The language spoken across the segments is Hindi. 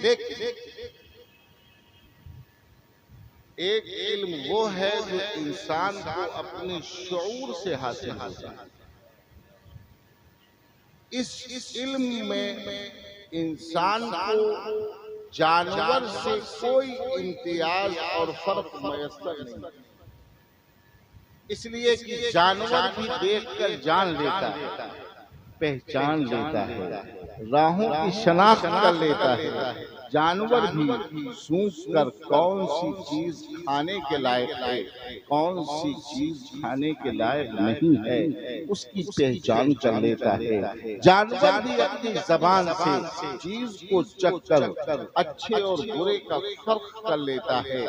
लेकिन एक इल्म वो है जो इंसान को अपने शऊर से हासिल होता है। इस इल्म में इंसान को जानवर से कोई इम्तियाज और फर्क मयस्सर नहीं, इसलिए कि जानवर भी देखकर जान लेता है, पहचान लेता है, राहों की शनाख्त कर लेता है। जानवर भी सूंघ कर कौन सी चीज खाने के लायक है, कौन सी चीज खाने के लायक नहीं है, उसकी पहचान कर लेता है। जानवर भी अपनी जबान से चीज को चखकर अच्छे और बुरे का फर्क कर लेता है।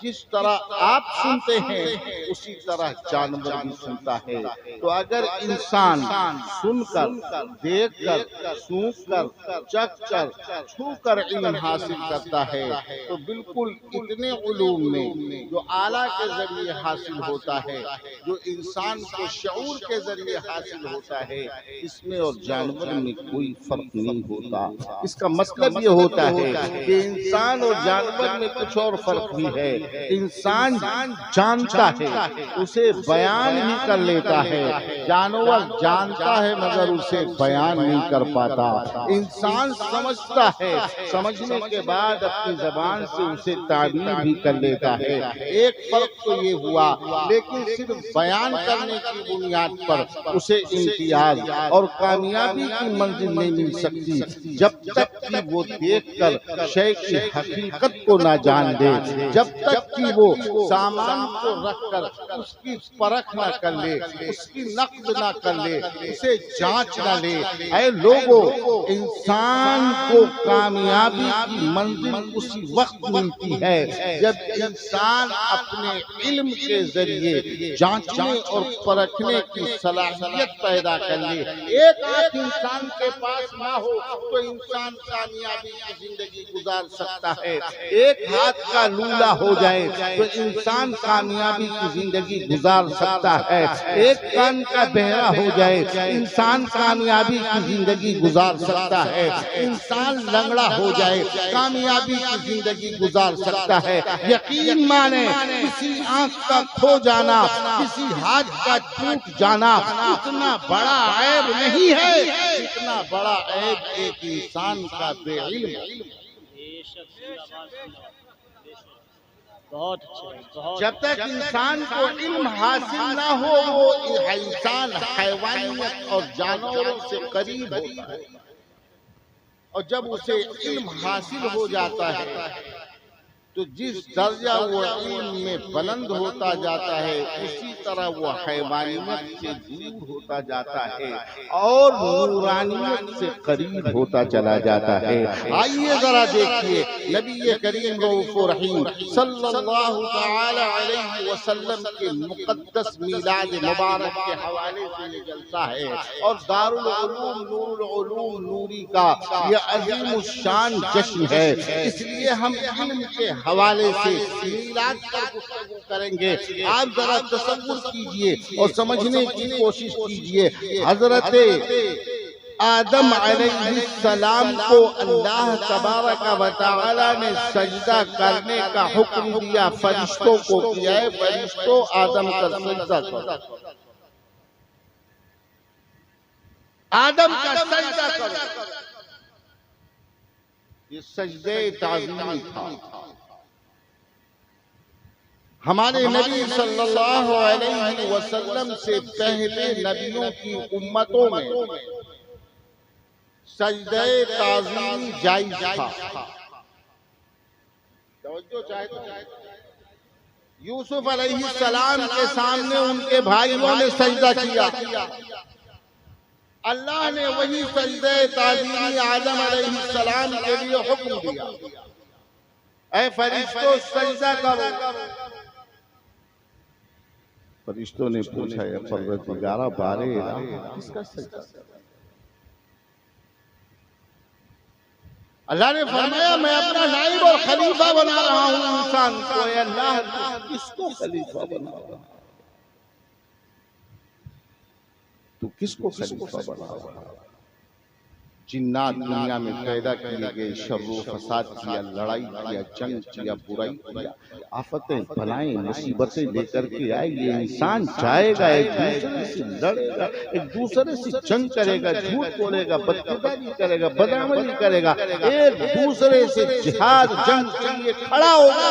जिस तरह आप सुनते हैं उसी तरह जानवर भी सुनता है। तो अगर इंसान सुनकर, देखकर, सूंघकर, चखकर, छूकर इल्म हासिल करता है तो बिल्कुल इतने उलूम में जो आला के जरिए हासिल होता है, जो इंसान को शऊर के जरिए हासिल होता है, इसमें और जानवर में कोई फर्क नहीं होता। इसका मतलब ये होता है कि इंसान और जानवर में कुछ और फर्क भी है। इंसान जानता है, उसे बयान भी कर लेता है, जानवर जानता है मगर उसे बयान नहीं कर पाता। इंसान समझता है, समझने के बाद अपनी जबान से उसे ताबीर भी कर लेता है। एक फर्क तो ये हुआ, लेकिन सिर्फ बयान करने की बुनियाद पर उसे इम्तियाज और कामयाबी की मंजिल नहीं मिल सकती जब तक कि वो देखकर शय की हकीकत को ना जान दे, जब तक कि वो सामान को रखकर उसकी परख ना कर ले, उसकी नक्द ना कर ले, उसे जांच ना ले। ऐ लोगों, इंसान को कामयाबी की मंजिल उसी वक्त मिलती है जब इंसान अपने इल्म के जरिए जांचने और परखने की सलाहियत पैदा कर ले। एक आंख इंसान के पास ना हो तो इंसान कामयाबी की जिंदगी गुजार सकता है। एक हाथ का लूला हो जाए तो इंसान कामयाबी की जिंदगी गुजार सकता है। एक कान का बहरा हो जाए इंसान कामयाबी की जिंदगी गुजार सकता है। इंसान लंगड़ा हो जाए कामयाबी की जिंदगी गुजार सकता है। यकीन माने, किसी आंख का खो जाना, किसी हाथ का टूट जाना इतना बड़ा ऐब नहीं है जितना बड़ा ऐब एक इंसान का बेइल्म। बहुत अच्छा। जब तक इंसान को इल्म हासिल ना हो वो इंसान हैवानियत और जानवरों से करीब होता है, और जब उसे इल्म हासिल हो जाता है तो जिस दर्जा वो इल्म में बुलंद होता जाता है उसी तरह वो हैवानियत से दूर होता जाता है और नूरानियत से करीब होता चला जाता है। आइए जरा देखिए, नबी करीम रऊफ़ुर रहीम सल्लल्लाहु तआला अलैहि वसल्लम के मुक़द्दस मीलाद मुबारक के हवाले से ये जलसा है और दारुल उलूम नूरुल उलूम नूरी का ये अज़ीमुश्शान जश्न है। इसलिए हम इल्म के हवाले से मीलाद पर गुफ्तगू करेंगे। आप जरा तसव्वुर कीजिए और समझने की कोशिश कीजिए। हजरत आदम अलैहिस्सलाम को अल्लाह तबारक व तआला ने सजदा करने का हुक्म दिया, फरिश्तों को किया है, फरिश्तों आदम का सजदा करो, आदम का सजदा करो। ये सजदे ताज़ीमी था। हमारे नबी सल्लल्लाहु अलैहि वसल्लम से पहले नबियों की उम्मतों में सजदे ताज़ीम जायज़ था। यूसुफ अलैहिस्सलाम के सामने उनके भाइयों ने सजदा किया, अल्लाह ने वही सजदे ताज़ीम आदम अलैहिस्सलाम के लिए हुक्म दिया, ऐ फरिश्तों सजदा करो। फरिश्तों ने पूछा, या परवरदिगारा बारे किसका सजदा? अल्लाह ने फरमाया, मैं अपना नाइब और खलीफा बना रहा हूँ इंसान को। अल्लाह किसको खलीफा बना रहा है? तू किसको खलीफा बना रहा है? जिन्नात दुनिया में पैदा किए गए, शर्रो फसाद किया, लड़ाई किया, जंग किया, बुराई किया, आफतें बलाएं मुसीबतें लेकर के आए। ये इंसान जाएगा, एक दूसरे से लड़ेगा, एक दूसरे से जंग करेगा, झूठ बोलेगा, बदकिरदारी करेगा, बदअमली करेगा, एक दूसरे से जिहाद जंग के लिए खड़ा होगा।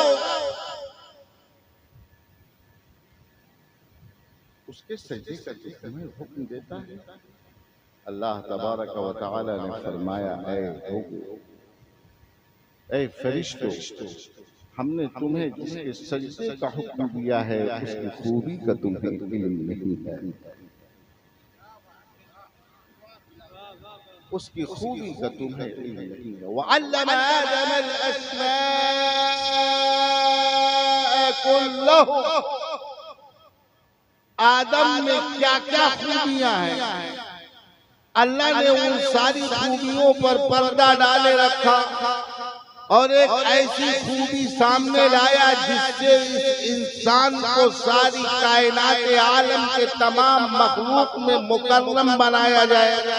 उसके सजदे करके हमें हुक्म देता है। अल्लाह तबारक व तआला ने फरमाया, ऐ फरिश्तों, हमने तुम्हें जिसके सजदे का हुक्म दिया है उसकी खूबी का तुम्हें इल्म नहीं है, उसकी खूबी का तुम्हें इल्म नहीं है। वअल्लम आदम अल-अस्माअ कुल्लहु, आदम में क्या क्या खूबियां हैं, अल्लाह ने उन सारी खूबियों पर पर्दा डाले रखा और एक ऐसी खूबी सामने लाया जिससे इस इंसान को सारी कायनात आलम के तमाम मखलूक में मुकर्रम बनाया जाएगा।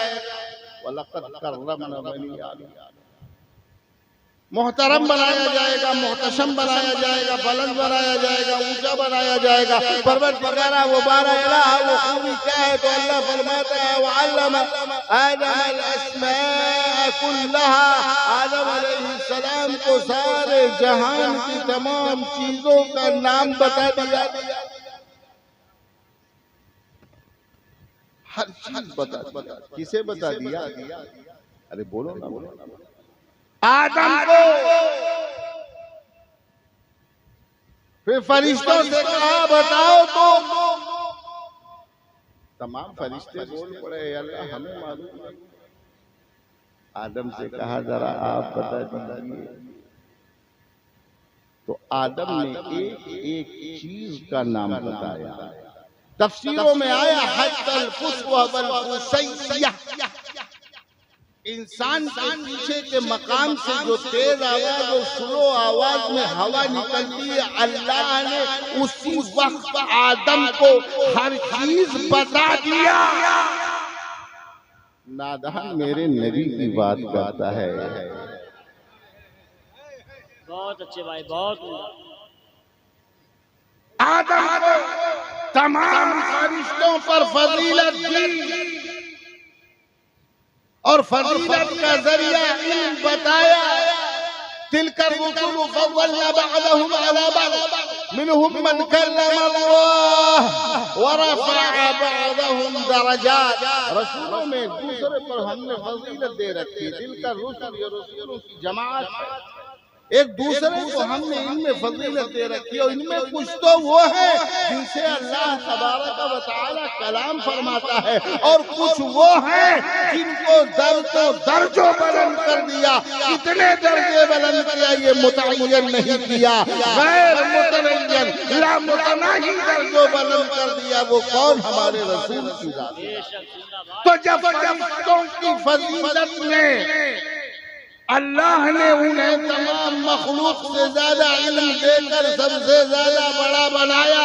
वलक़द कर्रमना बनी आदम, मोहतरम बनाया जाएगा, मोहतशम बनाया जाएगा, बुलंद बनाया जाएगा, ऊंचा बनाया जाएगा। परवरदिगार मुबारक वो खूबी क्या है? तो अल्लाह फरमाता है, वअल्लम आदम अल-अस्माअ कुल्लहा, आदम अलैहिस्सलाम को सारे जहान की तमाम चीजों का नाम बता दिया, हर चीज बता दिया। किसे बता दिया? अरे बोलो ना, बोलो ना। आदम को। फिर फरिश्तों से कहा, बताओ तो। तमाम फरिश्ते बोल पड़े, अल्लाह हमें मालूम है। आदम से कहा, जरा आप बता दीजिए। तो आदम ने एक एक चीज का नाम बताया। तफसीरों में आया, हत्तल फुस्व वल फुसैया, इंसान के पीछे के मकाम से जो तेज आवाज और स्लो आवाज में हवा निकलती है, अल्लाह ने उसी वक्त आदम को हर चीज बता दिया। नादान मेरे नबी की बात करता है। बहुत अच्छे भाई, बहुत। आदम को तमाम फरिश्तों पर फजीलत दी और फजीलत का जरिया इल्म बताया। तिलका रुसुल फज़्ज़लना बअदहुम अला बअद मिनहुम मन कल्लम अल्लाह व रफ़अ बअदहुम दरजात। रसूलों में दूसरे पर हमने फजीलत दे रखी। तिलका रुसुल, ये रसूलों की जमात है, एक दूसरे को हमने इनमें फजीलत दे रखी। और इनमें कुछ तो वो है जिनसे अल्लाह तबारक व तआला कलाम फरमाता है, और कुछ वो है जिनको दर्जों बुलंद कर दिया। कितने दर्जे बुलंद किया ये मुतअय्यन नहीं किया, गैर मुतअय्यन ला मुतनाही दर्जों बुलंद कर दिया। वो कौन? हमारे रसूल की जात है। तो जब फरिश्तों की फजीलत में अल्लाह ने उन्हें तमाम मखलूक से ज्यादा इल्म देकर सबसे ज्यादा बड़ा बनाया,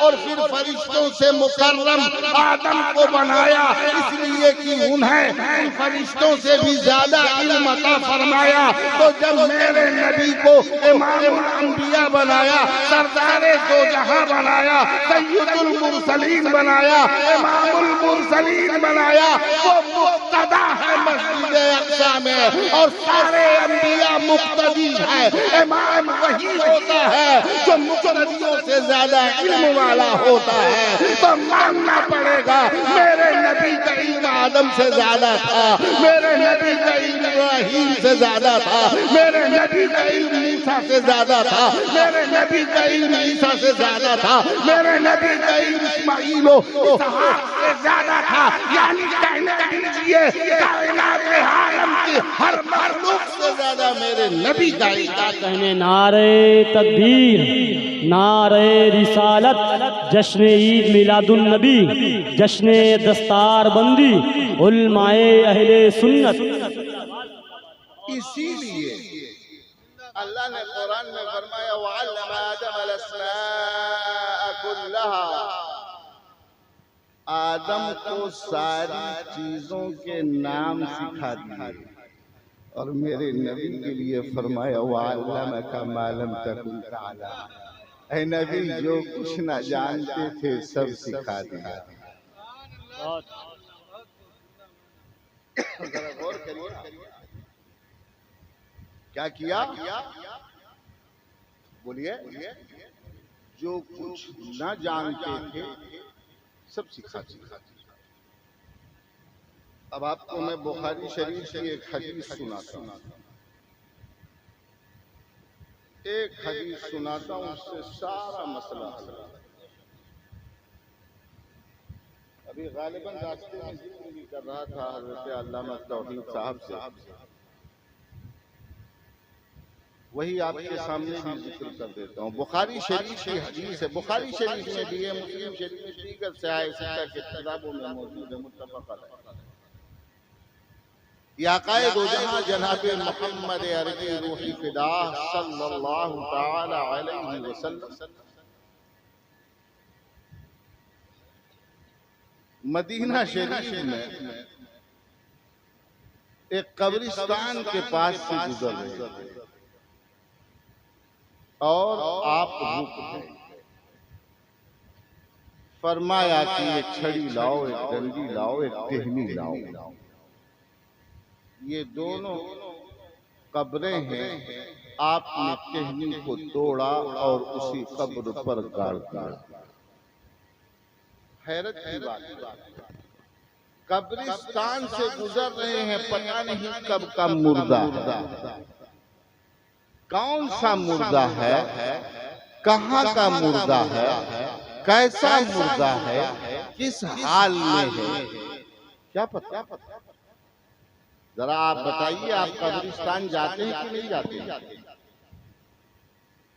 और फिर फरिश्तों से मुकर्रम आदम को बनाया, इसलिए कि उन्हें उन फरिश्तों से भी ज्यादा इल्म अता फरमाया। तो जब मेरे नबी को इमामुल अंबिया बनाया, सरदारे दो जहां बनाया, सय्यदुल मुरसलीन बनाया, इमामुल मुरसलीन बनाया, वो मुक्तदा है मस्जिद अक्सा में, और सारे अंबिया मुक्तदी है। इमाम वही होता है जो मुक्तदियों से ज्यादा इल्म वाला होता है। तो मानना पड़ेगा मेरे नबी का इल्म आदम से ज्यादा था, मेरे नबी का इल्म इब्राहीम से ज्यादा था, मेरे नबी का इल्म मूसा से ज्यादा था, मेरे नबी का इल्म ईसा से ज्यादा था, मेरे नबी का इल्म इस्माईल इसहाक से ज्यादा था। यानी कहने दीजिए कायनात आलम की हर मखलूक से ज्यादा मेरे नबी का कहने नारे तकबीर, नारे रिसालत, जश्न ईद मिलादुन नबी, जश्न दस्तार बंदी, उलमाए अहले सुन्नत। इसीलिए अल्लाह ने कुरान में फरमाया, वअल्लम आदम अल-अस्माअ कुल्लहा, आदम को सारी चीजों के नाम सिखा दिए और मेरे नबी के लिए फरमाया वअल्लमका मा लम तकुन तअलम। ऐ नबी, जो कुछ न जानते थे सब सिखा दिया। जरा गौर करिए, क्या किया? बोलिए, जो कुछ न जानते थे सब सिखा दिया। अब आपको मैं बुखारी शरीफ की एक हदीस सुनाता हूँ, एक हदीस सुनाता हूँ, उससे सारा मसला हल। अभी गालिबन रास्ते में जिक्र कर रहा था हज़रत अल्लामा तौहीद साहब से, वही आपके सामने भी जिक्र कर देता हूँ। बुखारी शरीफ की हदीस है, बुखारी शरीफ में भी है, मुस्लिम शरीफ में दीगर सियाह के किताबों में मौजूद है, मुत्तफ़क़ अलैह। या कायद जहां जनाबे मोहम्मद अरबी रूही फिदा सल्लल्लाहु तआला अलैहि वसल्लम मदीना शरीफ में एक कब्रिस्तान के पास से गुजर रहे थे और आप रुक गए। फरमाया कि एक छड़ी लाओ, एक डंडी लाओ, एक टहनी लाओ। ये दोनों कब्रें हैं। आपने टहनी को तोड़ा और उसी कब्र पर गाड़ दिया। हैरत की बात, कब्रिस्तान से गुजर रहे हैं, पता नहीं कब का मुर्दा, कौन सा मुर्दा है, कहाँ का मुर्दा है, कैसा मुर्दा है, किस हाल में है, क्या पता। जरा आप बताइए, आप कब्रिस्तान जाते हैं कि नहीं जाते?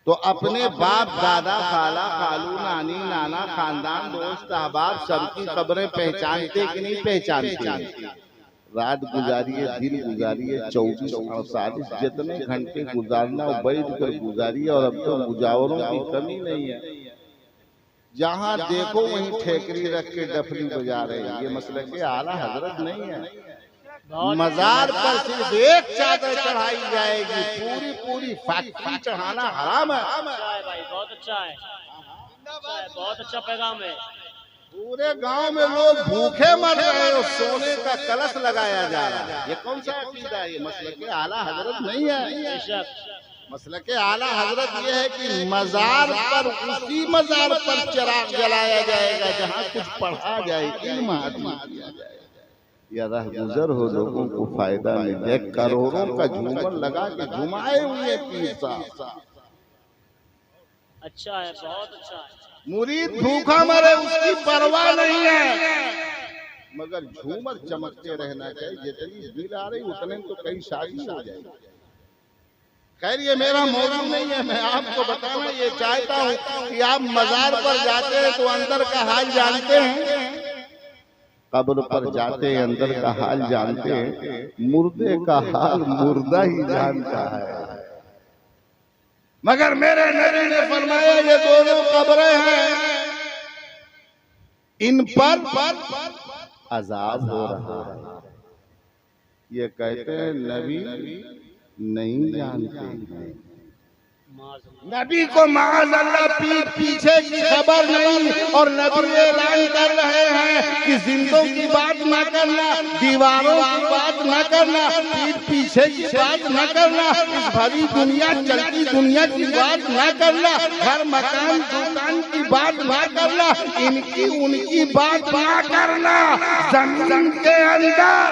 तो अपने बाप दादा खाला खालू नानी नाना खानदान दोस्त अहबाब सबकी कब्रें पहचानते कि नहीं पहचानते? रात गुजारिए, दिन गुजारिए, 24-48 जितने घंटे गुजारना बैठ कर गुजारिए। और अब तो मुजावरों की कमी नहीं है, जहाँ देखो वहीं ठेकरी रख के डफली बजा रहे हैं। ये मसलक के आला हजरत नहीं है। मजार पर सिर्फ एक चादर चढ़ाई जाएगी, पूरी पूरी फैक्ट्री चढ़ाना हराम है। भाई बहुत अच्छा है, बहुत अच्छा पैगाम है। पूरे गांव में लोग भूखे मर रहे हैं और सोने का कलश लगाया जा रहा है। ये कौन सा अकीदा है? ये मसलक के आला हजरत नहीं है। मसलक के आला हजरत ये है कि मजार पर, उसी मजार पर चिराग जलाया जाएगा जहाँ कुछ पढ़ा जाए, इल्म हासिल किया जाए, या राह गुजर हो, लोगों को फायदा मिल जाए। करोड़ों का झूमर लगा के घुमाए हुए पीर साहब। अच्छा है, बहुत अच्छा है। मुरीद भूखा मरे उसकी परवाह नहीं है, मगर झूमर चमकते रहना चाहिए। जितनी बिल आ रही उतने तो कई शादी हो जाएगी। खैर ये मेरा मौजूद नहीं है, मैं आपको बताना ये चाहता हूँ कि आप मजार पर जाते हैं तो अंदर का हाल जानते हैं, कब्र पर जाते हैं अंदर का हाल जानते हैं। मुर्दे का हाल मुर्दा ही जानता है। मगर मेरे नबी ने फरमाया ये दोनों कब्रें हैं, इन पर अजाब हो रहा है। ये कहते हैं नबी नहीं जानते हैं। नबी को माअज़ल्लाह पीठ पीछे की खबर नहीं, और नबी ऐलान कर रहे हैं कि जिंदों की बात न करना, दीवारों की बात न करना, पीठ पीछे की बात न करना, इस भरी दुनिया चलती दुनिया की बात न करना, घर मकान दुकान की बात न करना, इनकी उनकी बात न करना। जमीन के अंदर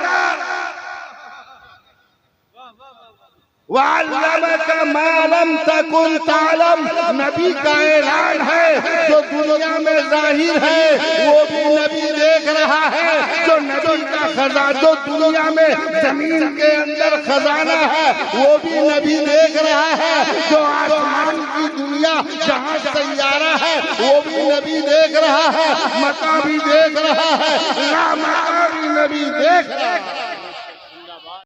वअल्लमका मा लम तकुन तअलम, नबी का ऐलान है। जो दुनिया में जाहिर है वो भी नबी देख रहा है। जो नबी का खजाना, जो दुनिया में जमीन के अंदर खजाना है वो भी नबी देख रहा है। जो आसमान की दुनिया जहाँ सैयारा है वो भी नबी देख रहा है। मका भी देख रहा है, ला मका भी नबी देख रहा है।